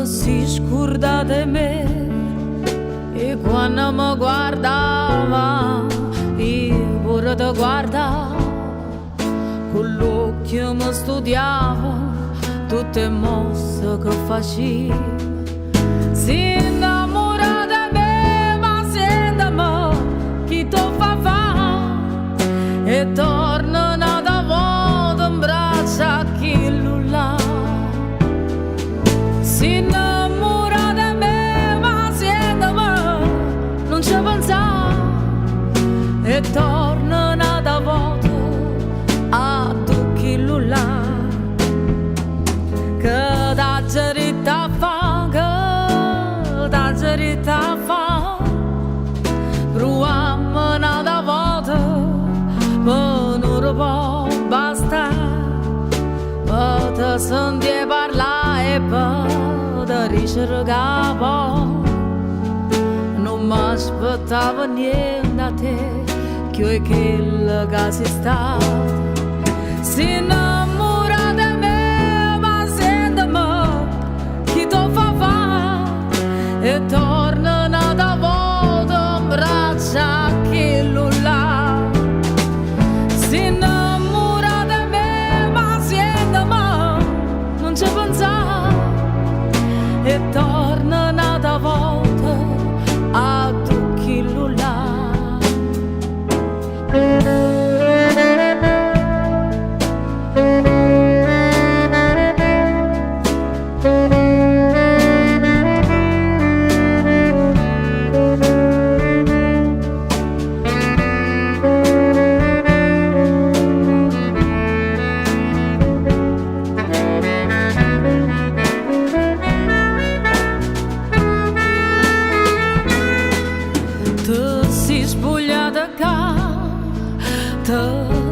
si scorda di me e quando mi guardava io pure ti guardavo con l'occhio mi studiava tutte le mosse che facevo. Si innamora di me ma sentimi chi ti fa e torna una volta in braccia a chi là. Si innamora di me ma sentimi non ci pensa e torna una volta a tu chi là. Che da gerita fa, che da gerita fa, proviamo una volta, ma non può bastare, per te sentire parlare e per te ricercare. Non mi aspettavo niente da te, che è quello che sei stato. Si innamora di me, ma sentimi chi ti fa e torna una volta in braccia a chi là. Si innamora di me, ma sentimi non ci pensa e torna una volta a tu chi là.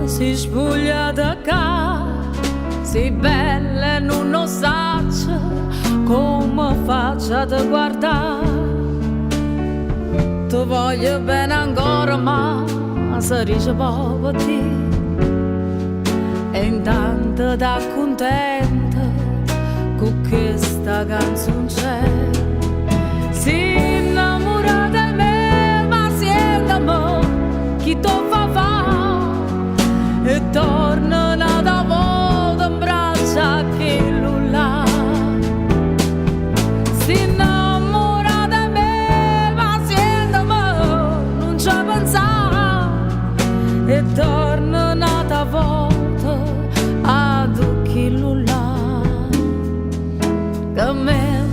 Si sbugliata qua, sei bella e non lo saccio come faccio a te guardare. Ti voglio bene ancora ma se dice poco te e intanto da contenta con questa canzone c'è. Si innamora di me ma sentimi chi ti fa e torna una volta in braccia a chi là. Si innamora di me ma sentimi non ci pensa e torna una volta a chi là. Che me